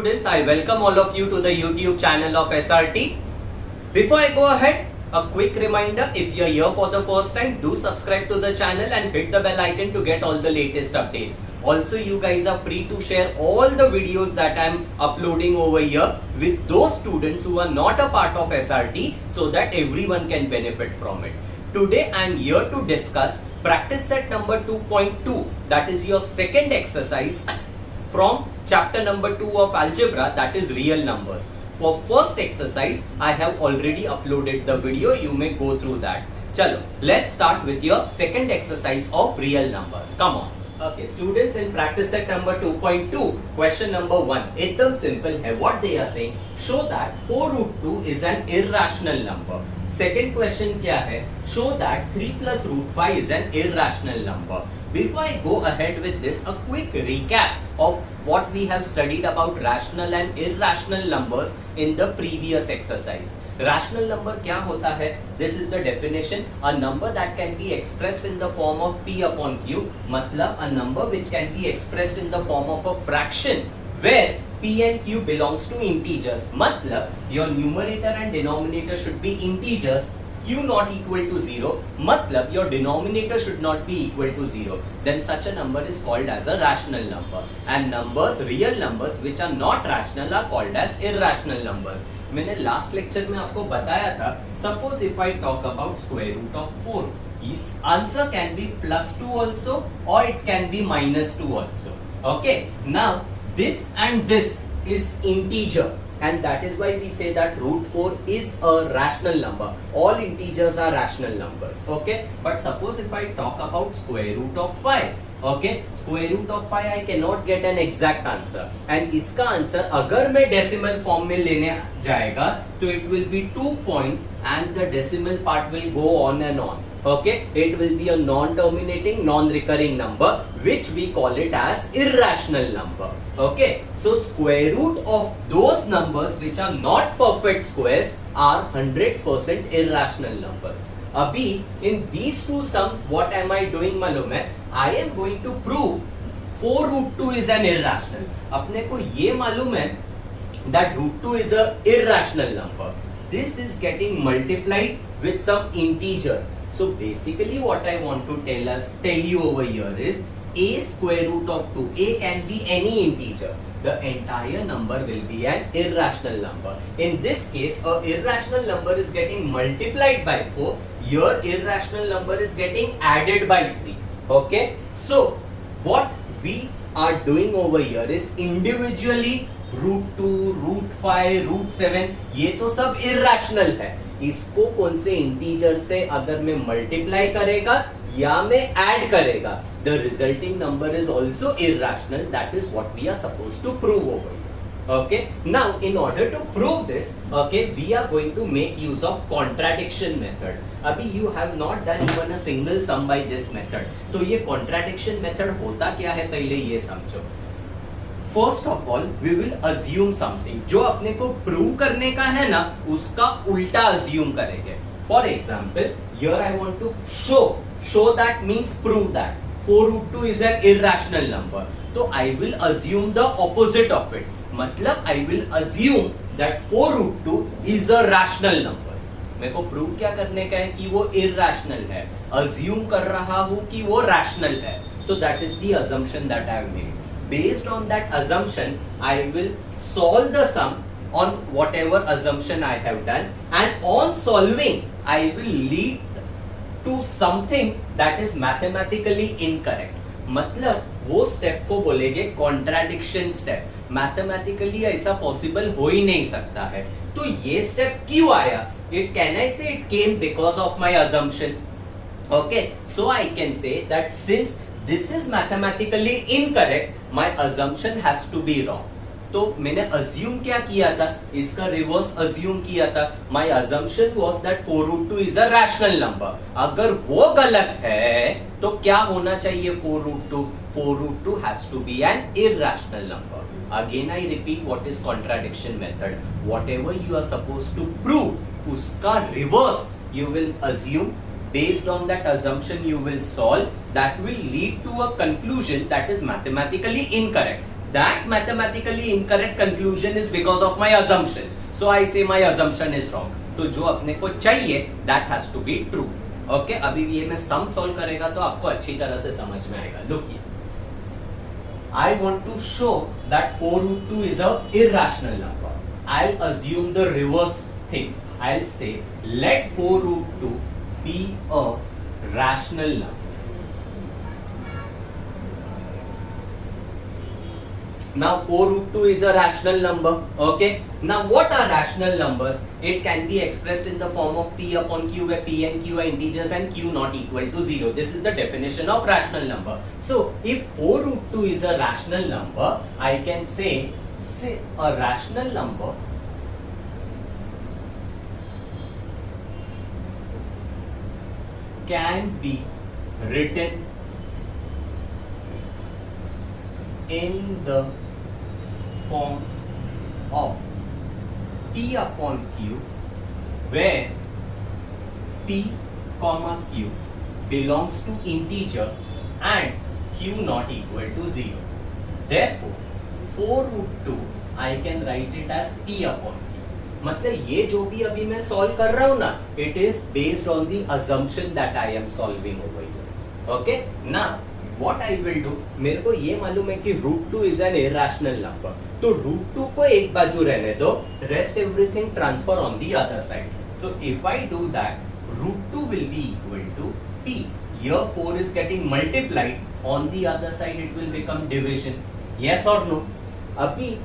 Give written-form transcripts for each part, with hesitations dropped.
students, I welcome all of you to the YouTube channel of SRT. Before I go ahead, a quick reminder, if you are here for the first time, do subscribe to the channel and hit the bell icon to get all the latest updates. Also, you guys are free to share all the videos that I am uploading over here with those students who are not a part of SRT so that everyone can benefit from it. Today I am here to discuss practice set number 2.2, that is your second exercise from chapter number 2 of algebra, that is real numbers. For first exercise, I have already uploaded the video, you may go through that. Chalo, let's start with your second exercise of real numbers. Come on. Okay, students, in practice set number 2.2, question number 1. एकदम simple है. What they are saying? Show that 4 root 2 is an irrational number. Second question क्या है? Show that 3 plus root 5 is an irrational number. Before I go ahead with this, a quick recap of what we have studied about rational and irrational numbers in the previous exercise. Rational number क्या होता है? This is the definition. A number that can be expressed in the form of P upon Q. मतलब a number which can be expressed in the form of a fraction where P and Q belongs to integers. मतलब your numerator and denominator should be integers. Q not equal to 0, matlab your denominator should not be equal to 0, then such a number is called as a rational number. And numbers, real numbers which are not rational are called as irrational numbers. मैंने last lecture में आपको बताया था, suppose if I talk about square root of 4, its answer can be plus 2 also or it can be minus 2 also. Okay, now this and this is integer. And that is why we say that root 4 is a rational number. All integers are rational numbers. Okay. But suppose if I talk about square root of 5. Okay. Square root of 5 I cannot get an exact answer. And इसका answer अगर मैं decimal form में लेने जाएगा तो it will be 2 point and the decimal part will go on and on. Okay, it will be a non-terminating, non-recurring number which we call it as irrational number. Okay, so square root of those numbers which are not perfect squares are 100% irrational numbers. Abhi, in these two sums, what am I doing मालूम है? I am going to prove 4 root 2 is an irrational. अपने को ये मालूम है that root 2 is a irrational number. This is getting multiplied with some integer. So basically what I want to tell you over here is a square root of 2. A can be any integer. The entire number will be an irrational number. In this case, a irrational number is getting multiplied by 4. Your irrational number is getting added by 3. Okay. So what we are doing over here is individually root 2, root 5, root 7, ये तो सब irrational है. इसको कौन से integer से अगर मैं मल्टीप्लाई करेगा या मैं ऐड करेगा, the resulting number is also irrational. That is what we are supposed to prove over here. Okay, now in order to prove this, okay, we are going to make use of contradiction method. अभी you have not done even a single sum by this method. तो ये contradiction method होता क्या है पहले ये समझो. First of all, we will assume something. जो अपने को prove करने का है ना, उसका उल्टा assume करेंगे. For example, here I want to show that means prove that 4 root 2 is an irrational number. तो I will assume the opposite of it. मतलब I will assume that 4 root 2 is a rational number. मेरे को prove क्या करने का है कि वो irrational है. Assume कर रहा हूँ कि वो rational है. So that is the assumption that I have made. Based on that assumption, I will solve the sum on whatever assumption I have done, and on solving, I will lead to something that is mathematically incorrect. मतलब वो step को बोलेंगे contradiction step. Mathematically ऐसा possible हो ही नहीं सकता है. तो ये step क्यों आया? Can I say it came because of my assumption? Okay, so I can say that since this is mathematically incorrect, my assumption has to be wrong. तो मैंने assume क्या किया था? इसका reverse assume किया था. My assumption was that 4 root 2 is a rational number. अगर वो गलत है, तो क्या होना चाहिए 4 root 2? 4 root 2 has to be an irrational number. Again I repeat what is contradiction method. Whatever you are supposed to prove, उसका reverse you will assume. Based on that assumption you will solve. That will lead to a conclusion that is mathematically incorrect. that mathematically incorrect conclusion is because of my assumption. So I say my assumption is wrong. तो जो अपने को चाहिए that has to be true. Okay, अभी ये मैं sum solve करेगा तो आपको अच्छी तरह से समझ में आएगा. Look here. I want to show that 4 root 2 is a irrational number. I'll assume the reverse thing. I'll say let 4 root 2 be a rational number. Now 4 root 2 is a rational number. Okay. Now what are rational numbers? It can be expressed in the form of p upon q, where p and q are integers and q not equal to 0. This is the definition of rational number. So if 4 root 2 is a rational number, I can say a rational number can be written in the form of p upon q, where p comma q belongs to integer and q not equal to 0. Therefore 4 root 2 I can write it as p upon q. मतलब ये जो भी अभी मैं solve कर रहा हूँ ना, it is based on the assumption that I am solving over here. Okay, now what I will do, मेरे को ये मालूम है कि root 2 is an irrational number. तो root 2 को एक बाजू रहने दो, rest everything transfer on the other side. So if I do that, root 2 will be equal to p. Here 4 is getting multiplied, on the other side it will become division. Yes or no? अभी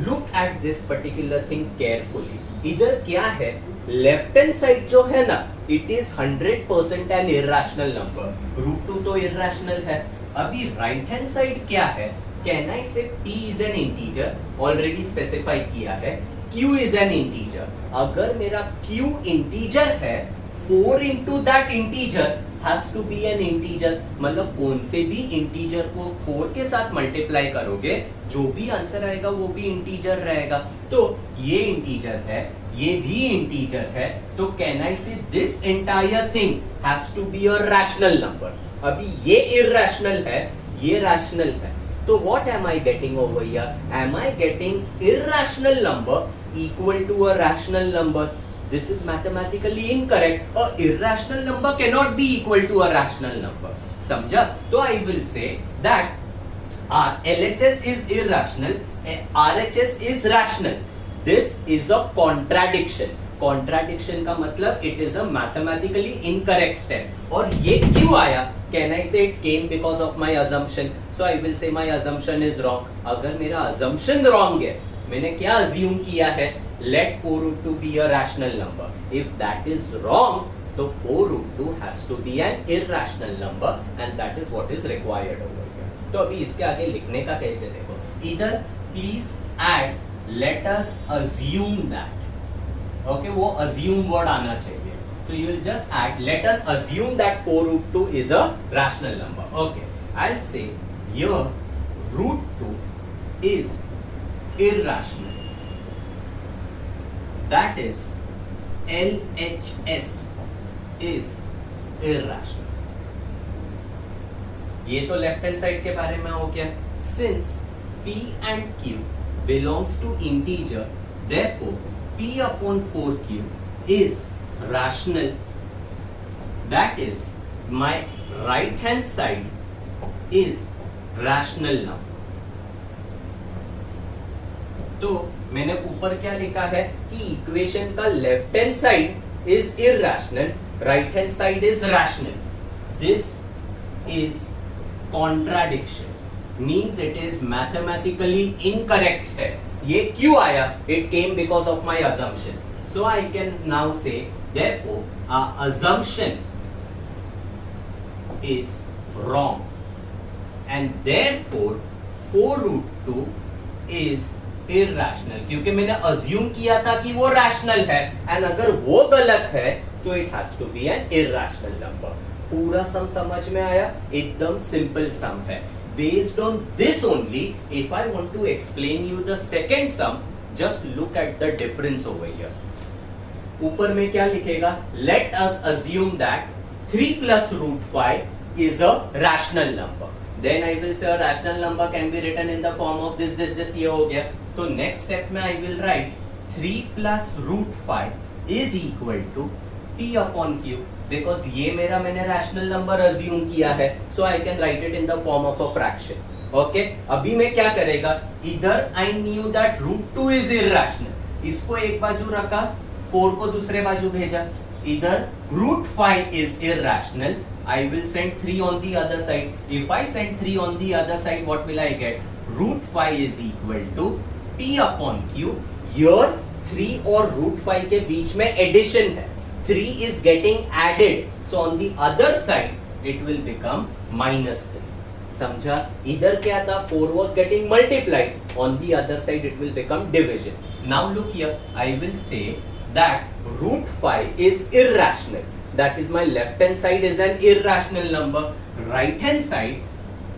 look at this particular thing carefully. इधर क्या है? Left hand side जो है ना, it is 100% an irrational number. root 2 तो irrational है. अभी राइट हैंड साइड क्या है? कैन आई से p is an integer, already specify किया है. q is an integer. अगर मेरा q इंटीजर है, 4 into that integer has to be an integer. मतलब कौन से भी इंटीजर को 4 के साथ मल्टीप्लाई करोगे, जो भी आंसर आएगा वो भी इंटीजर रहेगा. तो ये इंटीजर है, ये भी इंटीजर है, तो can I say this entire thing has to be a rational number. अभी ये इरैशनल है, ये रैशनल है. तो what am I getting over here? Am I getting irrational number equal to a rational number? This is mathematically incorrect. A irrational number cannot be equal to a rational number. समझा? तो I will say that LHS is irrational, RHS is rational. This is a contradiction. Contradiction का मतलब it is a mathematically incorrect step. और ये क्यों आया? Can I say it came because of my assumption? So I will say my assumption is wrong. अगर मेरा assumption wrong है, मैंने क्या assume किया है? Let 4 root 2 be a rational number. If that is wrong, तो 4 root 2 has to be an irrational number, and that is what is required over here. तो अभी इसके आगे लिखने का कैसे देखो. Either please add let us assume that. Okay, वो assume word आना चाहिए. तो you will just add let us assume that 4 root 2 is a rational number. Okay, I'll say here root 2 is irrational. That is LHS is irrational. ये तो left hand side के बारे में हो गया. Since P and Q belongs to integer, therefore P upon 4Q is rational. That is my right hand side is rational number. तो मैंने ऊपर क्या लिखा है कि इक्वेशन का left hand side is irrational, right hand side is rational. This is contradiction, means it is mathematically incorrect step. ये क्यों आया? It came because of my assumption. So I can now say therefore our assumption is wrong and therefore 4 root 2 is irrational, क्योंकि मैंने assume किया था कि वो rational है, and अगर वो गलत है तो it has to be an irrational number. पूरा सम समझ में आया? एकदम सिंपल सम है. Based on this only, if I want to explain you the second sum, just look at the difference over here. ऊपर में क्या लिखेगा? Let us assume that 3 plus root 5 is a rational number. then I will say a rational number can be written in the form of this ये हो गया. तो next step में I will write 3 plus root 5 is equal to P upon Q, because ये मेरा मैंने rational number assume किया है, so I can write it in the form of a fraction. Okay, अभी मैं क्या करेगा, इधर I knew that root 2 is irrational, इसको एक बाजू रखा, 4 को दूसरे बाजू भेजा, इधर root 5 is irrational, I will send 3 on the other side. If I send 3 on the other side, what will I get? Root 5 is equal to P upon Q. Here 3 और root 5 के बीच में addition है, 3 is getting added, so on the other side it will become minus 3. समझा? इधर क्या था, 4 was getting multiplied, on the other side it will become division. Now look here, I will say that root 5 is irrational. That is, my left hand side is an irrational number, right hand side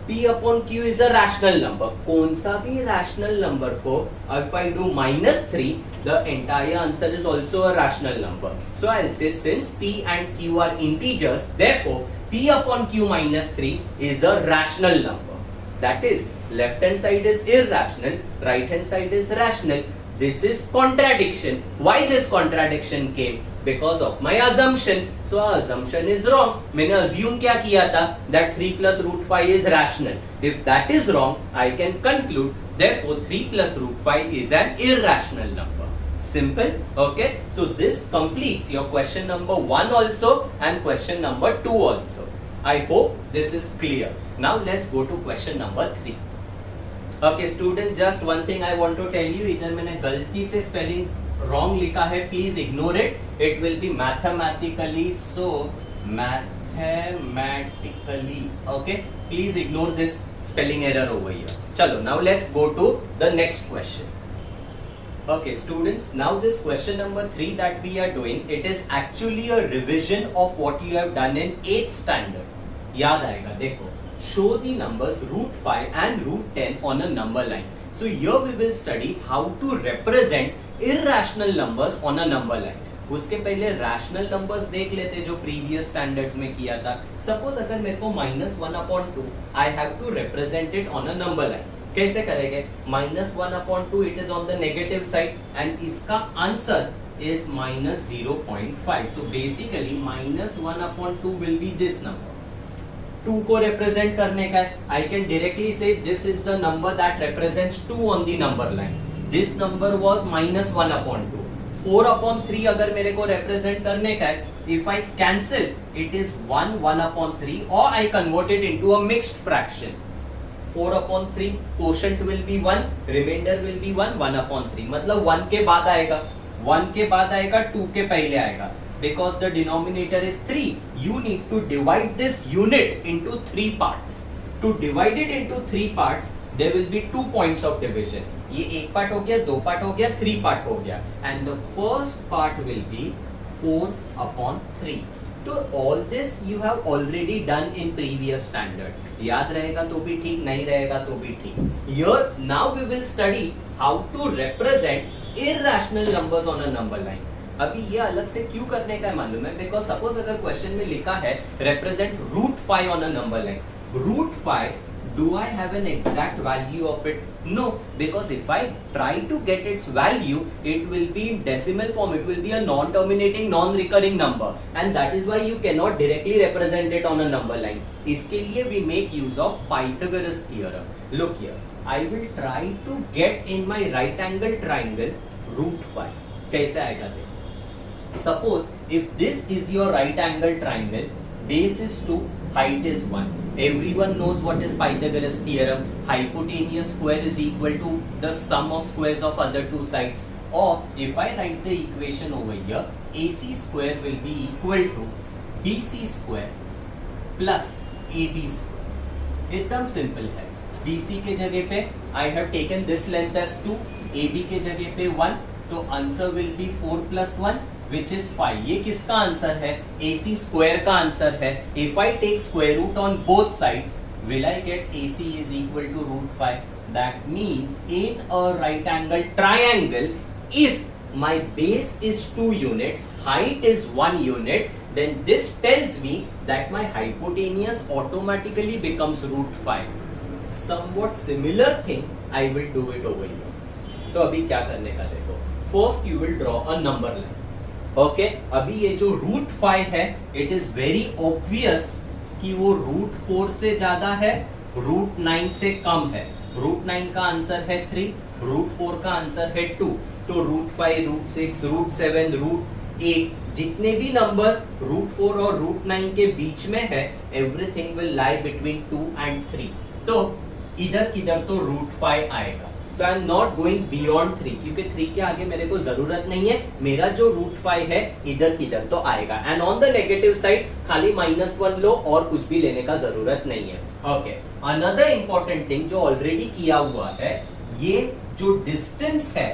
P upon Q is a rational number. कौन सा भी rational number को if I do minus 3, the entire answer is also a rational number. So I'll say since P and Q are integers, therefore P upon Q minus 3 is a rational number. That is, left hand side is irrational, right hand side is rational. This is contradiction. Why this contradiction came? Because of my assumption. So our assumption is wrong. मैंने assume क्या किया था? That 3 plus root 5 is rational. If that is wrong, I can conclude therefore 3 plus root 5 is an irrational number. Simple. Okay. So this completes your question number 1 also and question number 2 also. I hope this is clear. Now let's go to question number 3. Okay students, just one thing I want to tell you, इधर मैंने गलती से spelling wrong लिखा है, please ignore it. It will be mathematically, so mathematically. Okay, please ignore this spelling error over here. चलो, now let's go to the next question. Okay students, now this question number 3 that we are doing, it is actually a revision of what you have done in 8th standard. याद आएगा, देखो. Show the numbers root 5 and root 10 on a number line. So here we will study how to represent irrational numbers on a number line. उसके पहले rational numbers देख लेते जो previous standards में किया था. Suppose अगर मेरे को -1/2, I have to represent it on a number line. कैसे करेंगे? -1/2 it is on the negative side and इसका answer is -0.5. So basically -1/2 will be this number. 2 को represent करने का है, I can directly say this is the number that represents 2 on the number line. This number was -1/2. 4/3 अगर मेरे को represent करने का है, if I cancel, it is 1/3 or I convert it into a mixed fraction. 4/3 quotient will be 1, remainder will be 1/3. मतलब 1 के बाद आएगा, 1 के बाद आएगा, 2 के पहले आएगा. Because the denominator is 3, you need to divide this unit into 3 parts. To divide it into 3 parts, there will be 2 points of division. ये एक part हो गया, 2 part हो गया, 3 part हो गया. And the first part will be 4/3. तो all this you have already done in previous standard. याद रहेगा तो भी ठीक, नहीं रहेगा तो भी ठीक. Here now we will study how to represent irrational numbers on a number line. अभी ये अलग से क्यों करने का है मालूम है? बिकॉज सपोज अगर क्वेश्चन में लिखा है represent root 5 on a number line. Root 5, do I have an exact value of it? No, because if I try to get its value, it will be in decimal form. It will be a non-terminating, non-recurring number, and that is why you cannot directly represent it on a number line. इसके लिए we make use of Pythagoras theorem. Look here, I will try to get in my right angle triangle root 5. कैसे आएगा देखो? Suppose if this is your right angle triangle, base is 2, height is 1. Everyone knows what is Pythagoras theorem. Hypotenuse square is equal to the sum of squares of other two sides. Or if I write the equation over here, AC square will be equal to BC square plus AB square. एकदम simple है. BC के जगह पे I have taken this length as 2, AB के जगह पे 1, तो answer will be 4 plus 1. Which is 5. ये किसका आंसर है? AC स्क्वायर का आंसर है. If I take square root on both sides, will I get AC is equal to root 5? That means in a right angle triangle, if my base is 2 units, height is 1 unit, then this tells me that my hypotenuse automatically becomes √5. Somewhat similar thing I will do it over here. तो अभी क्या करने का देखो, first you will draw a number line. Okay, अभी ये जो √5 है, इट इज वेरी ऑब्वियस कि वो √4 से ज्यादा है, √9 से कम है. √9 का आंसर है 3, √4 का आंसर है 2. तो √5, √6, √7, √8 जितने भी नंबर्स √4 और √9 के बीच में है, everything will lie between 2 and 3. तो इधर किधर तो √5 आएगा. तो I am not going beyond 3, क्योंकि 3 के आगे मेरे को जरूरत नहीं है. मेरा जो √5 है इधर किधर तो आएगा. And on the negative side खाली -1 लो, और कुछ भी लेने का जरूरत नहीं है. ओके, अनदर इंपॉर्टेंट थिंग जो ऑलरेडी किया हुआ है, ये जो डिस्टेंस है,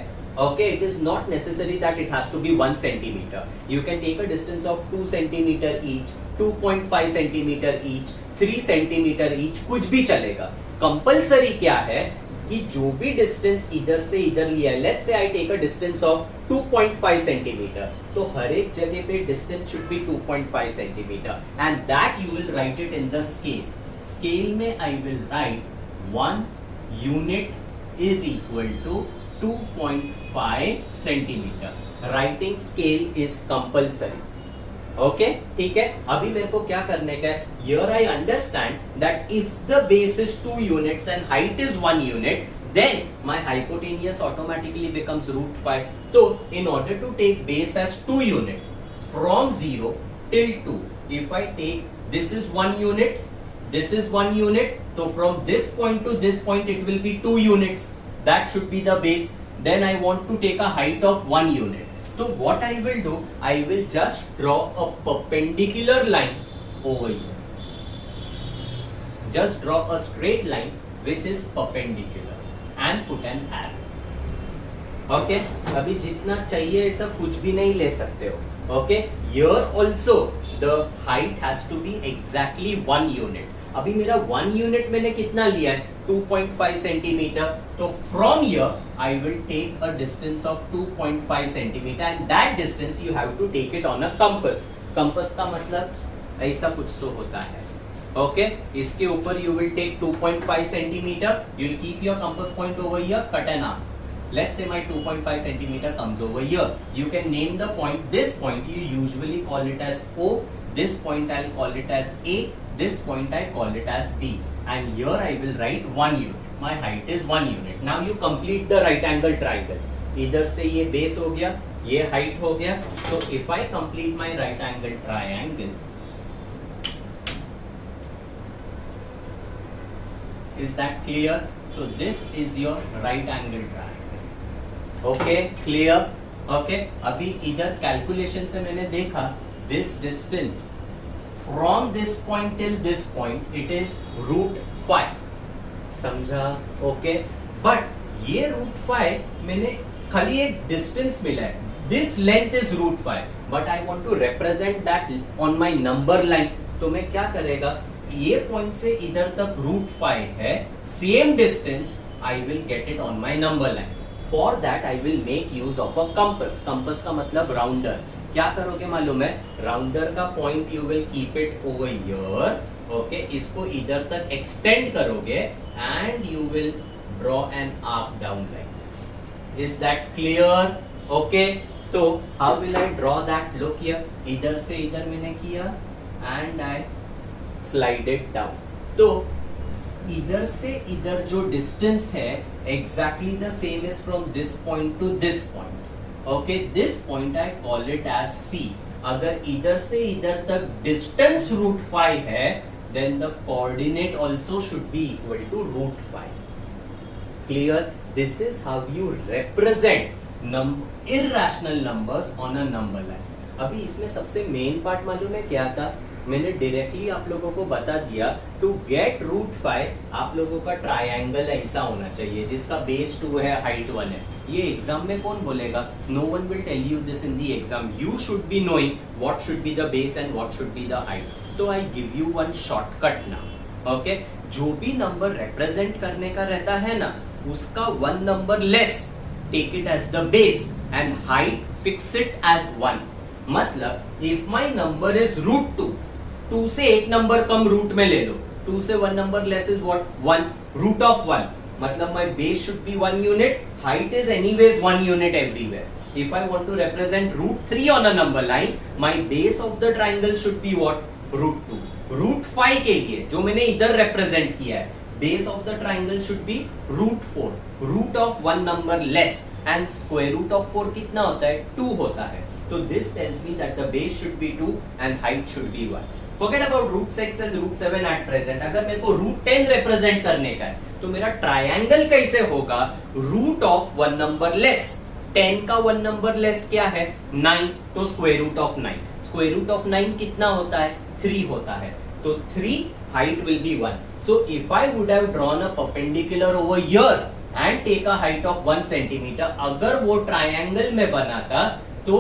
okay, it is not necessary that it has to be 1 centimeter. You can take a distance of 2 centimeter each, 2.5 centimeter each, 3 centimeter each, कुछ भी चलेगा. कंपलसरी क्या है कि जो भी डिस्टेंस इधर से इधर लिया है, let's say I take a distance of 2.5 centimetre, तो हर एक जगह पे distance should be 2.5 centimetre, and that you will write it in the scale. Scale में I will write 1 unit is equal to 2.5 centimetre. Writing scale is compulsory. Okay, ठीक है. अभी मेरे को क्या करने का है, here I understand that if the base is 2 units and height is 1 unit, then my hypotenuse automatically becomes √5. So in order to take base as 2 unit from 0 till 2, if I take this is 1 unit, this is 1 unit, so from this point to this point it will be 2 units. That should be the base. Then I want to take a height of 1 unit. So what I will do, I will just draw a perpendicular line over here. Just draw a straight line which is perpendicular and put an arrow. Okay, अभी जितना चाहिए ऐसा कुछ भी नहीं ले सकते हो. Okay, here also the height has to be exactly 1 unit. अभी मेरा 1 यूनिट मैंने कितना लिया है, 2.5 सेंटीमीटर. तो from here I will take a distance of 2.5 centimetre, and that distance you have to take it on a compass. Compass का मतलब ऐसा कुछ तो होता है. ओके, इसके ऊपर you will take 2.5 centimetre, you will keep your compass point over here, cut an arc. Let's say my 2.5 centimeter comes over here. You can name the point. This point you usually call it as O. This point I'll call it as A. This point I call it as B. And here I will write 1 unit. My height is 1 unit. Now you complete the right angle triangle. इधर से ये base हो गया, ये height हो गया. So if I complete my right angle triangle, is that clear? So this is your right angle triangle. Okay, clear. Okay, अभी इधर कैलकुलेशन से मैंने देखा this distance from this point till this point it is √5. समझा? Okay, but ये √5 मैंने खाली एक डिस्टेंस मिला है. This length is √5, but I want to represent that on my number line. तो मैं क्या करेगा, ये पॉइंट से इधर तक √5 है, same distance I will get it on my number line. For that I will make use of a compass. Compass का मतलब राउंडर. क्या करोगे मालूम है, राउंडर का point you will keep it over here. Okay, इसको इधर तक extend करोगे and you will draw an arc down like this. Is that clear? Okay, तो how will I draw that? Look here, इधर से इधर मैंने किया and I slide it down. तो इधर से इधर जो डिस्टेंस है exactly the same is from this point to this point. Okay, this point I call it as C. अगर इधर से इधर तक डिस्टेंस √5 है, then the coordinate also should be equal to √5. Clear? This is how you represent irrational numbers on a number line. अभी इसमें सबसे main part मालूम है क्या था, मैंने डायरेक्टली आप लोगों को बता दिया. टू गेट √5 आप लोगों का ट्रायंगल ऐसा होना चाहिए जिसका बेस 2 है, हाइट 1 है. ये एग्जाम में कौन बोलेगा? No one will tell you this in the exam. You should be knowing what should be the base and what should be the height. तो I give you one shortcut now. Okay, जो भी number represent करने का रहता है ना, उसका 1 number less take it as the base and height fix it as 1. मतलब if my number is root two, two से एक नंबर कम रूट में ले लो, टू से one number less is what, one, root of one, मतलब my base should be one unit, height is anyways one unit everywhere. If I want to represent root 3 on a number line, my base of the triangle should be what? Root 2. Root 5 के लिए जो मैंने इधर represent किया है, base of the triangle should be root 4. Root of one number less and square root of 4 कितना होता है? 2 होता है. So this tells me that the base should be 2 and height should be 1. Forget about root 6 and root 7 at present. अगर मेरे को root 10 represent करने का है, तो मेरा triangle कैसे होगा? Root of one number less. 10 का वन नंबर लेस क्या है? 9, तो square root of 9. Square root of 9 कितना होता है? 3 होता है. तो 3 height will be 1. So if I would have drawn a perpendicular over here and take a height of 1 centimetre, अगर वो ट्रायंगल में बनाता तो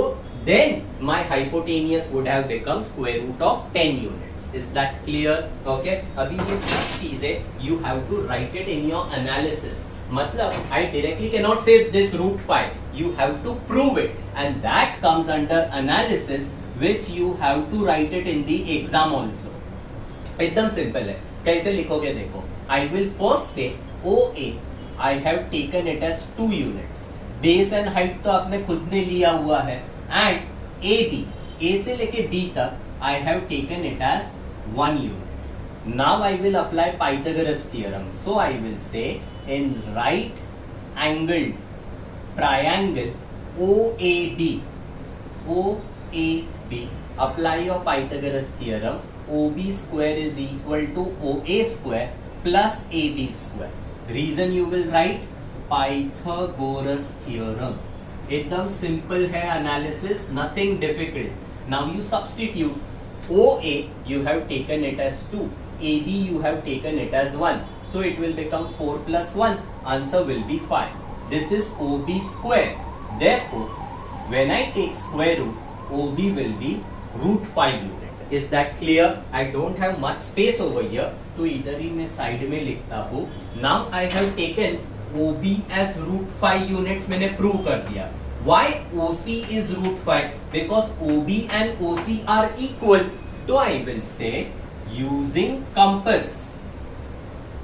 then my hypotenuse would have become square root of 10 units. Is that clear? Okay. अभी ये सब चीजें you have to write it in your analysis. मतलब I directly cannot say this root 5. You have to prove it, and that comes under analysis, which you have to write it in the exam also. एकदम simple है. कैसे लिखोगे देखो. I will first say OA. I have taken it as 2 units. Base and height तो आपने खुद ने लिया हुआ है. And AB, A से लेके B तक I have taken it as 1 unit. Now I will apply Pythagoras theorem. So I will say in right angled triangle OAB, apply your Pythagoras theorem. OB square is equal to OA square plus AB square. Reason you will write Pythagoras theorem. एकदम simple है analysis, nothing difficult. Now you substitute OA, you have taken it as 2. AB you have taken it as 1. So it will become 4 plus 1. Answer will be 5. This is OB square. Therefore, when I take square root, OB will be root 5 unit. Is that clear? I don't have much space over here, तो इधर ही मैं side में लिखता हूँ. Now I have taken OB as root 5 units. मैंने prove कर दिया. Why OC is root 5? Because OB and OC are equal. तो I will say using compass,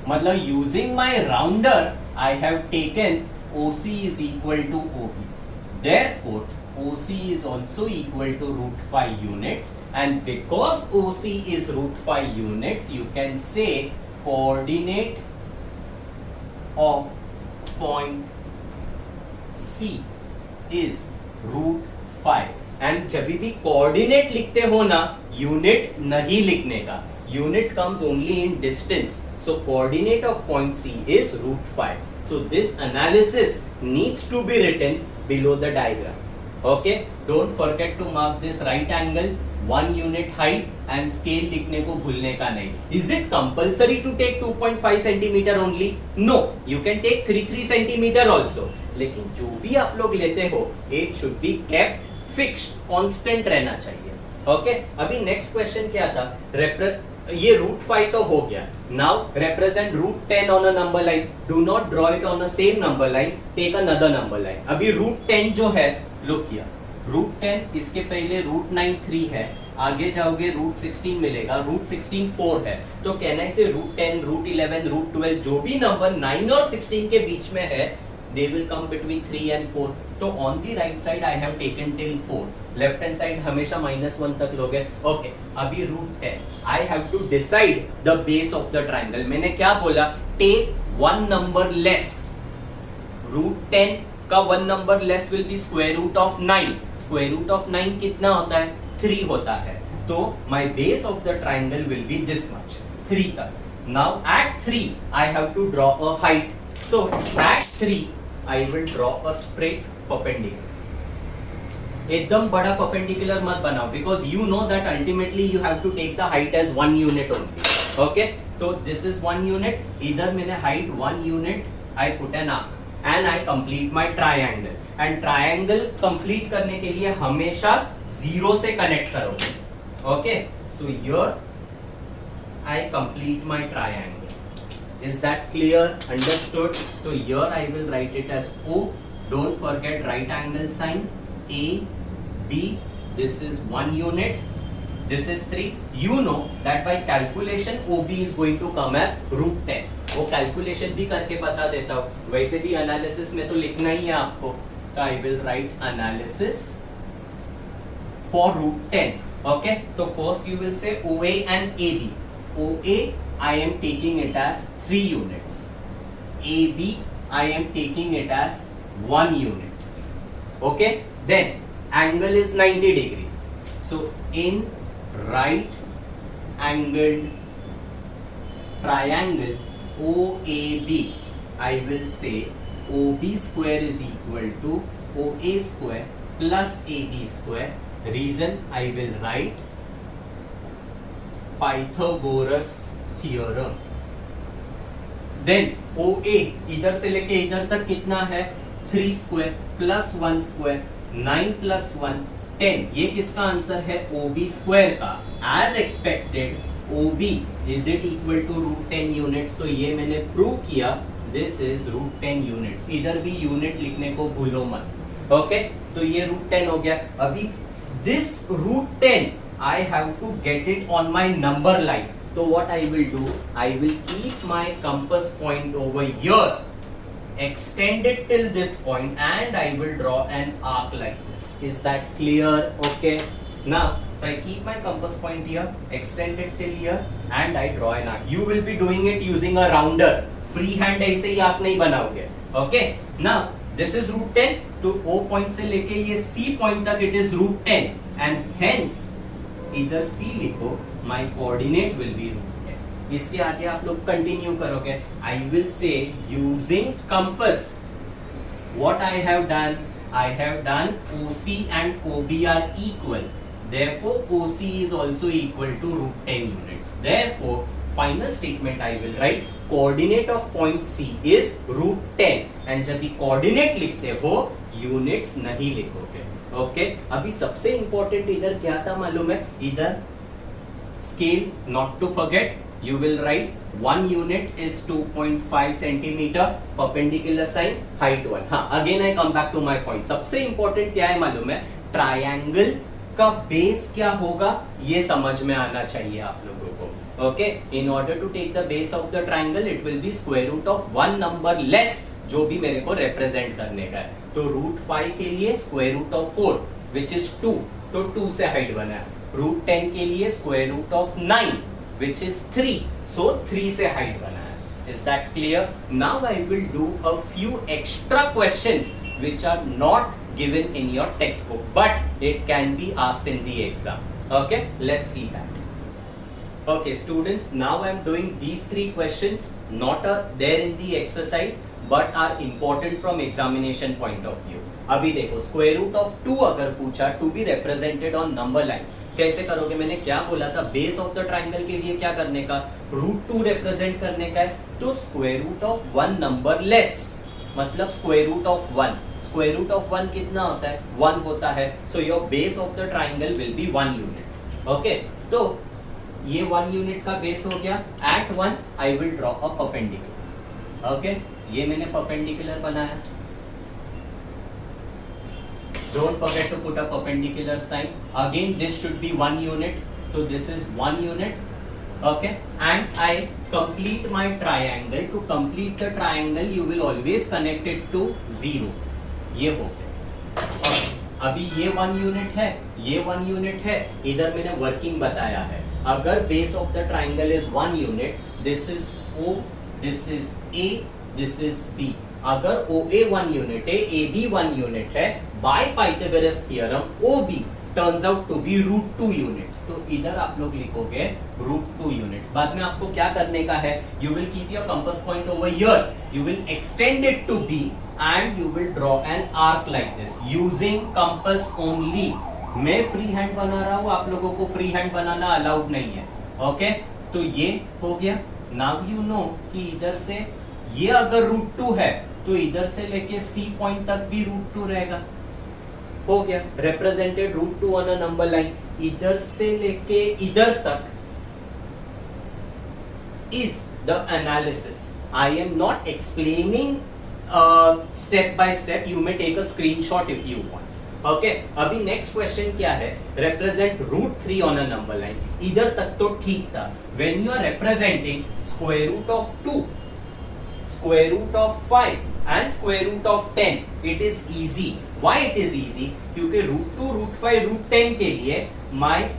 मतलब using my rounder, I have taken OC is equal to OB. Therefore, OC is also equal to root 5 units, and because OC is root 5 units, you can say coordinate of point C is root 5. And जब भी coordinate लिखते हो ना, unit नहीं लिखने का. Unit comes only in distance. So coordinate of point C is root 5. So this analysis needs to be written below the diagram. Okay? Don't forget to mark this right angle, 1 unit height, and scale लिखने को भूलने का नहीं. Is it compulsory to take 2.5 centimeter only? No. You can take 3 centimeter also. लेकिन जो भी आप लोग लेते हो, it should be kept fixed, constant रहना चाहिए. Okay? अभी next question क्या था? ये root 5 तो हो गया. Now represent root 10 on a number line. Do not draw it on the same number line. Take another number line. अभी root 10 जो है, look here. root 10 इसके पहले root 9 3 है. आगे जाओगे root 16 मिलेगा. root 16 4 है. तो कहना है root 10, root 11, root 12 जो भी नंबर 9 और 16 के बीच में है, they will come between 3 and 4. तो on the right side I have taken till 4. Left hand side हमेशा -1 तक लोगे. ओके, अभी root 10 I have to decide the base of the triangle. मैंने क्या बोला? Take 1 number less. रूट 10 का 1 number less will be square root of 9. Square root of 9 कितना होता है? 3 होता है. तो my base of the triangle will be this much, 3 तक. Now at 3 I have to draw a height. So at 3 I will draw a straight perpendicular. एकदम बड़ा perpendicular मत बनाओ, because you know that ultimately you have to take the height as 1 unit only. Okay, तो this is 1 unit. इधर मैंने height 1 unit, I put an arc and I complete my triangle. And triangle complete करने के लिए हमेशा 0 से connect करोगे. Okay, so here I complete my triangle. Is that clear? Understood? So here I will write it as O. Don't forget right angle sign. A, B, this is 1 unit, this is 3. You know that by calculation OB is going to come as √10. वो calculation भी करके बता देता हूँ, वैसे भी analysis में तो लिखना ही है आपको, तो I will write analysis for √10. Okay, तो first you will say OA and AB. OA I am taking it as 3 units. AB I am taking it as 1 unit. Okay, then angle is 90 degree. So in right angled triangle OAB, I will say OB square is equal to OA square plus AB square. Reason I will write Pythagoras theorem. Then OA इधर से लेके इधर तक कितना है 3 square plus 1 square 9 plus 1 10. ये किसका answer है OB स्क्वायर का. As expected OB is it equal to √10 units. तो ये मैंने प्रूव किया, दिस इज √10 यूनिट्स. इधर भी यूनिट लिखने को भूलो मत. ओके, तो ये √10 हो गया. अभी this √10 I have to get it on my number line. So what I will do, I will keep my compass point over here, extend it till this point, and I will draw an arc like this. Is that clear? Okay. Now, so I keep my compass point here, extend it till here, and I draw an arc. You will be doing it using a rounder. Free hand ऐसे ही arc नहीं बनाओगे. Okay. Now, this is √10. तो O point से लेके ये C point तक it is √10, and hence इधर C लिखो, my coordinate will be √10. इसके आगे आप लोग कंटिन्यू करोगे. I will say using compass, what I have done OC and OB are equal. Therefore, OC is also equal to √10 units. Therefore, final statement I will write coordinate of point C is √10. And जब भी coordinate लिखते हो, units नहीं लिखोगे. Okay, अभी सबसे important इधर क्या था मालूम है? इधर scale not to forget, you will write 1 unit is 2.5 centimetre, perpendicular sign, height 1. हाँ, again I come back to my point. सबसे इंपॉर्टेंट क्या है मालूम है? ट्रायंगल का बेस क्या होगा ये समझ में आना चाहिए आप लोगों को. Okay, in order to take the base of the triangle it will be square root of 1 number less, जो भी मेरे को रिप्रेजेंट करने का है. तो √5 के लिए square root of 4 which is 2, तो 2 से हाइट बना है. √10 के लिए square root of 9 which is 3, so 3 से हाइट बना है. Is that clear? Now I will do a few extra questions which are not given in your text book but it can be asked in the exam. Okay, let's see that. Okay students, now I am doing these 3 questions, not there in the exercise but are important from examination point of view. अभी देखो, square root of 2 अगर पूछा to be represented on number line, कैसे करोगे? मैंने क्या बोला था? बेस ऑफ द ट्राइंगल के लिए क्या करने का? √2 रिप्रेजेंट करने का है. तो square root of 1 number less मतलब square root of 1. Square root of 1 कितना होता है? 1 होता है. So your base of the triangle will be 1 unit. Okay, तो ये 1 यूनिट का बेस हो गया. At 1 I will draw a perpendicular. Okay, ये मैंने परपेंडिकुलर बनाया. Don't forget to put a perpendicular sign. Again this should be 1 unit, तो this is 1 unit. Okay, and I complete my triangle. To complete the triangle you will always connect it to 0. ये हो गया. अभी ये 1 unit है, ये 1 unit है. इधर मैंने वर्किंग बताया है. अगर base of the triangle is 1 unit, this is O, this is A, this is B. अगर OA 1 यूनिट है, AB 1 यूनिट है, by Pythagoras theorem OB turns out to be √2 units. तो इधर आप लोग लिखोगे √2 यूनिट्स. बाद में आपको क्या करने का है? You will keep your compass point over here, you will extend it to B and you will draw an arc like this using compass only. मैं फ्री हैंड बना रहा हूँ, आप लोगों को फ्री हैंड बनाना अलाउड नहीं है. ओके, तो ये हो गया. नाउ यू नो कि इधर से ये अगर √2 है तो इधर से लेके C पॉइंट तक भी √2 रहेगा. हो गया, represented √2 on a number line. इधर से लेके इधर तक is the analysis. I am not explaining step by step. You may take a screenshot if you want. Okay अभी नेक्स्ट क्वेश्चन क्या है, represent root 3 on a number line. इधर तक तो ठीक था। When you are representing square root of 2, square root of 5 and square root of 10, it is easy. Why it is easy? क्योंकि root 2, root 5, root 10 के लिए my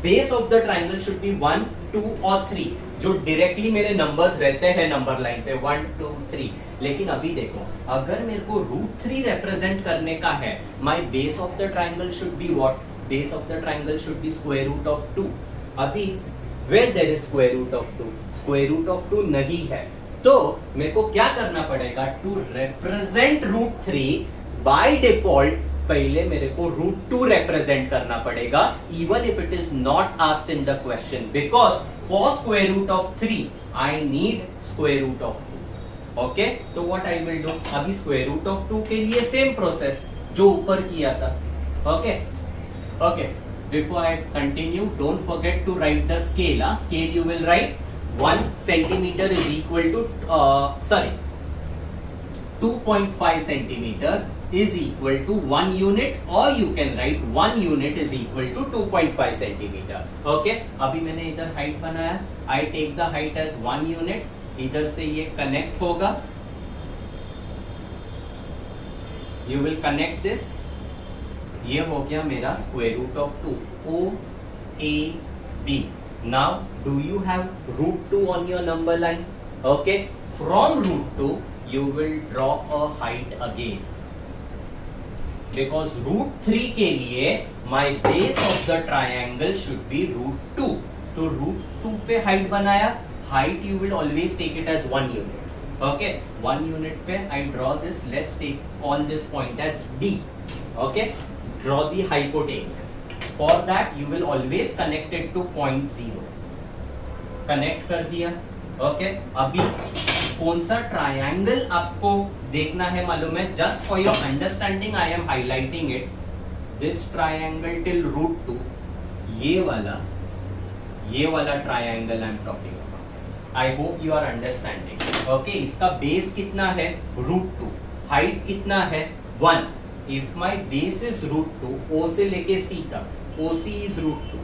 base of the triangle should be 1, 2 और 3, जो directly मेरे numbers रहते हैं number line पे 1, 2, 3। लेकिन अभी देखो, अगर मेरे को रूट 3 रिप्रेजेंट करने का है, my base of the triangle should be what? Base of the triangle should be square root of 2। अभी where there is square root of 2, square root of 2 नहीं है, तो मेरे को क्या करना पड़ेगा? To represent root 3 by default पहले मेरे को रूट 2 रिप्रेजेंट करना पड़ेगा, even if it is not asked in the question, because for square root of 3 I need square root of 2। Okay, तो व्हाट आई विल डू, अभी square root of 2 के लिए same process जो ऊपर किया था। Okay okay, before I continue, don't forget to write the scale. Scale you will write 1 centimeter is equal to 2.5 centimeter is equal to 1 unit, or you can write 1 unit is equal to 2.5 centimeter. Okay, अभी मैंने इधर height बनाया, I take the height as 1 unit, इधर से ये connect होगा, you will connect this, ये हो गया मेरा square root of 2, OAB. Now, do you have root 2 on your number line? Okay, from root 2, you will draw a height again. Because root 3 के लिए my base of the triangle should be root 2. तो root 2 पे height बनाया, height you will always take it as 1 unit. Okay, 1 unit पे I draw this, let's call this point as D. Okay, draw the hypotenuse. For that you will always connect it to point 0. Connect कर दिया। Okay, अभी कौन सा triangle आपको देखना है मालूम है? Just for your understanding I am highlighting it, this triangle till root 2, ये वाला triangle I am talking about. I hope you are understanding. Okay, इसका बेस कितना है? रूट 2। हाइट कितना है? 1। If my base is root 2, O से लेके सी तक, OC is root 2,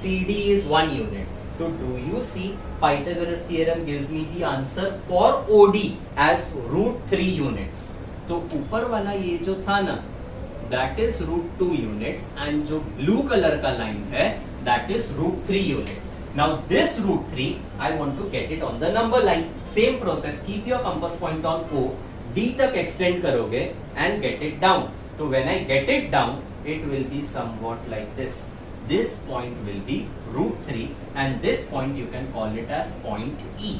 CD is 1 unit. So do you see Pythagoras theorem gives me the answer for OD as root 3 units. तो ऊपर वाला ये जो था ना, that is root 2 units, and जो blue color का line है, that is root 3 units. Now this root 3 I want to get it on the number line. Same process, keep your compass point on O, D तक extend करोगे and get it down. So when I get it down, it will be somewhat like this. This point will be root 3 and this point you can call it as point E.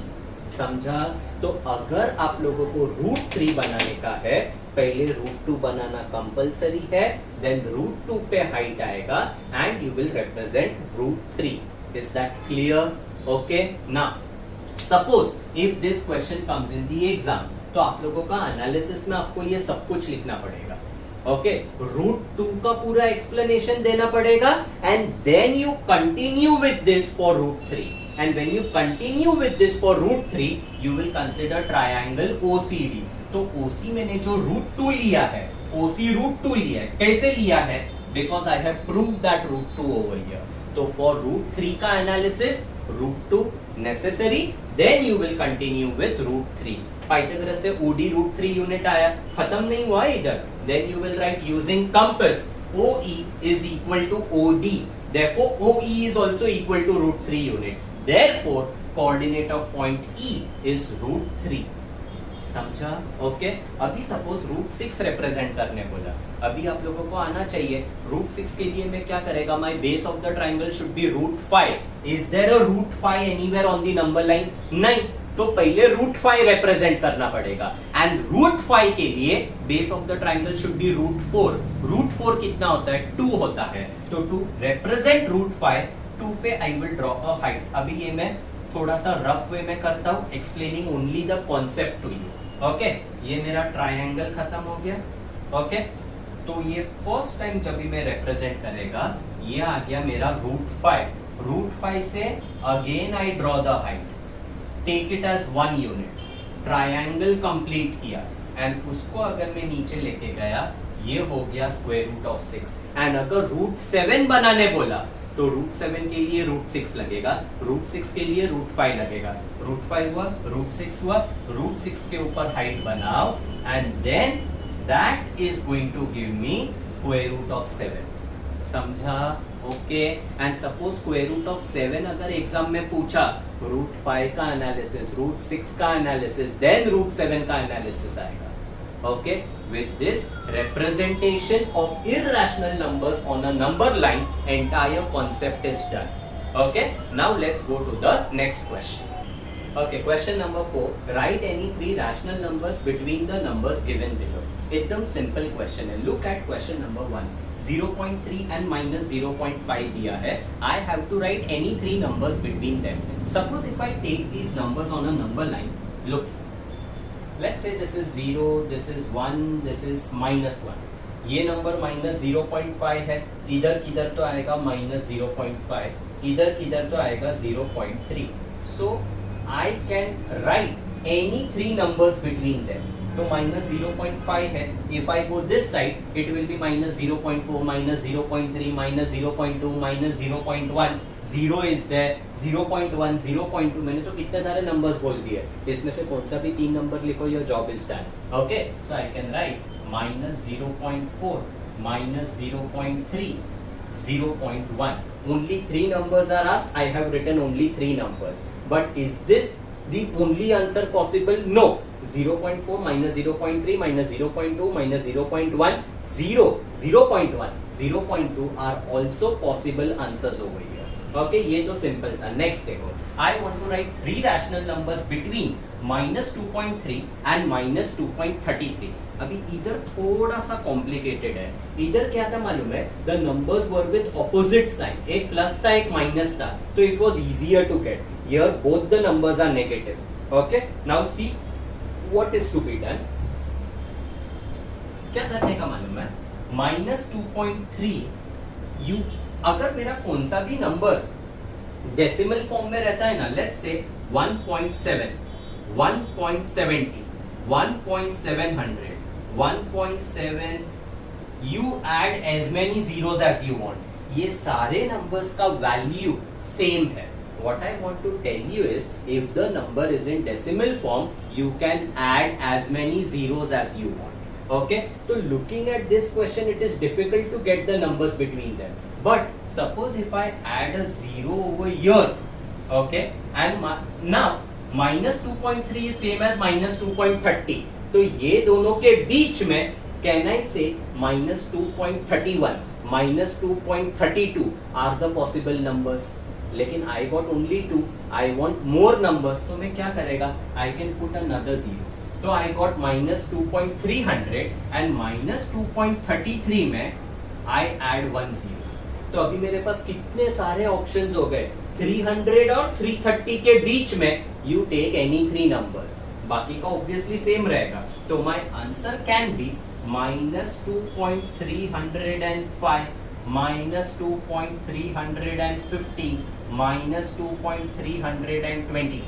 समझा? तो अगर आप लोगों को root 3 बनाने का है, पहले रूट 2 बनाना कंपलसरी है, देन रूट 2 पे हाइट आएगा and you will represent root 3. Is that clear? Okay, now suppose if this question comes in the exam, तो आप लोगों का एनालिसिस में आपको ये सब कुछ लिखना पड़ेगा. ओके, रूट 2 का पूरा एक्सप्लेनेशन देना पड़ेगा and then you continue with this for root 3. And when you continue with this for root 3, you will consider triangle OCD. तो OC मैंने जो root 2 लिया है, OC root 2 लिया है, कैसे लिया है? Because I have proved that root 2 over here. तो for root 3 का analysis, root 2 necessary, then you will continue with root 3. Pythagoras से OD root 3 unit आया, खत्म नहीं हुआ इधर. Then you will write using compass, OE is equal to OD. Therefore, OE is also equal to root 3 units. Therefore, coordinate of point E is root 3. समझा? Okay, अभी suppose root 6 represent करने बोला, अभी आप लोगों को आना चाहिए रूट 6 के लिए मैं क्या करेगा? My base of the triangle should be root 5. Is there a root 5 anywhere on the number line? नहीं, तो पहले रूट 5 रिप्रेजेंट करना पड़ेगा एंड रूट 5 के लिए base of the triangle should be root 4. Root 4 कितना होता है? 2 होता है. तो टू रिप्रेजेंट रूट 5, 2 पे आई विल ड्रॉ अ हाइट. अभी ये मैं थोड़ा सा रफ वे में करता हूँ, explaining only the concept to you. Okay, ये मेरा ट्राइंगल खत्म हो गया. ओके, तो ये फर्स्ट टाइम जब भी मैं रिप्रेजेंट करेगा, ये आ गया मेरा रूट 5. रूट 5 से again I draw the height, take it as 1 unit. Triangle complete किया एंड उसको अगर मैं नीचे लेके गया ये हो गया स्क्वायर रूट ऑफ 6। एंड अगर रूट 7 बनाने बोला तो रूट 7 के लिए रूट 6 लगेगा, रूट 6 के लिए रूट 5 लगेगा, रूट 5 हुआ, रूट 6 हुआ, रूट 6 के ऊपर हाइट बनाओ and then that is going to give me square root of 7। समझा? Okay. And suppose square root of 7 अगर एग्जाम में पूछा, रूट 5 का एनालिसिस, रूट 6 का एनालिसिस, देन रूट 7 का एनालिसिस आएगा। Okay, with this representation of irrational numbers on a number line, entire concept is done. Okay, now let's go to the next question. Okay, question number 4. Write any three rational numbers between the numbers given below. एकदम simple question है. Look at question number 1. 0.3 and minus 0.5 दिया है. I have to write any three numbers between them. Suppose if I take these numbers on a number line, look. Let's say this is 0, this is 1, this is minus 1. ये number minus 0.5 है, इधर किधर तो आएगा minus 0.5, इधर किधर तो आएगा 0.3. So I can write any three numbers between them. तो minus 0.5 है, if I go this side, it will be minus 0.4, minus 0.3, minus 0.2, minus 0.1. 0 is there, 0.1, 0.2. मैंने तो कितने सारे नंबर्स बोल दिए, इसमें से कौन सा भी 3 नंबर लिखो, your job is done. Okay, so I can write minus 0.4, minus 0.3, 0.1. Only 3 numbers are asked. I have written only 3 numbers. But is this the only answer possible? No. 0.4 minus 0.3 minus 0.2 minus 0.1, 0, 0.1, 0.2 are also possible answers over here. Okay, ये तो simple था. Next देखो, I want to write three rational numbers between minus 2.3 and minus 2.33. अभी इधर थोड़ा सा complicated है. इधर क्या था मालूम है? The numbers were with opposite sign. एक plus था, एक minus था, तो it was easier to get. Here both the numbers are negative. Okay, now see what is to be done. क्या करने का मालूम है? minus 2.3 you अगर मेरा कौन सा भी नंबर डेसिमल फॉर्म में रहता है ना, let's say 1.7, 1.70, 1.700, 1.7, you add as many zeros as you want. ये सारे नंबर्स का वैल्यू सेम है. What I want to tell you is, if the number is in decimal form, you can add as many zeros as you want. Okay? So looking at this question, it is difficult to get the numbers between them. But suppose if I add a zero over here, okay, and now minus 2.3 is same as minus 2.30. तो ये दोनों के बीच में can I say minus 2.31, minus 2.32 are the possible numbers. लेकिन I got only 2, I want more numbers, तो मैं क्या करेगा? I can put another zero. तो I got minus 2.300 and minus 2.33 में I add 1 zero. तो अभी मेरे पास कितने सारे ऑप्शंस हो गए? 300 और 330 के बीच में you take any three numbers. बाकी का ऑब्वियसली सेम रहेगा. तो my answer can be minus 2.305, minus 2.350, minus 2.320.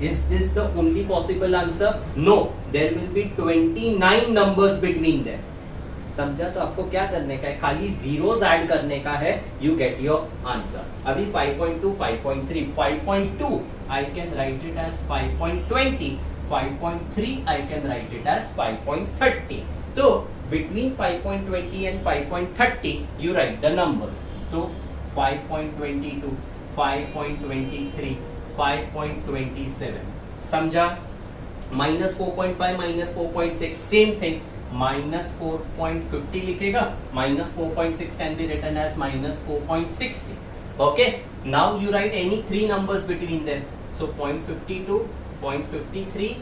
Is this the only possible answer? No, there will be 29 numbers between them. समझा? तो आपको क्या करने का है? खाली zeros ऐड करने का है. You get your answer. अभी 5.2, 5.3, 5.2 I can write it as 5.20, 5.3 I can write it as 5.30. तो between 5.20 and 5.30 you write the numbers. So 5.22, 5.23, 5.27. समझा? minus 4.5, minus 4.6 same thing. minus 4.50 लिखेगा, minus 4.6 can be written as minus 4.60. Okay, now you write any three numbers between them. So 0.52, 0.53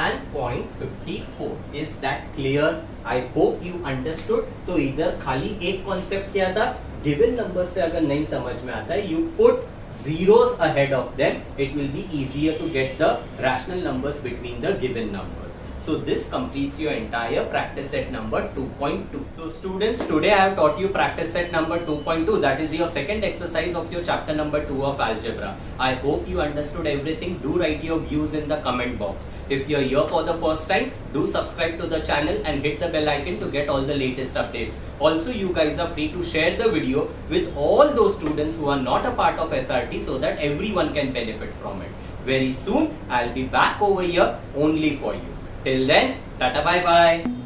and 0.54. Is that clear? I hope you understood. तो इधर खाली एक concept क्या था? Given number से अगर नहीं समझ में आता है, you put zeros ahead of them. It will be easier to get the rational numbers between the given numbers. So this completes your entire practice set number 2.2. So students, today I have taught you practice set number 2.2. That is your second exercise of your chapter number 2 of algebra. I hope you understood everything. Do write your views in the comment box. If you are here for the first time, do subscribe to the channel and hit the bell icon to get all the latest updates. Also, you guys are free to share the video with all those students who are not a part of SRT so that everyone can benefit from it. Very soon, I'll be back over here only for you. Till then, tata bye bye.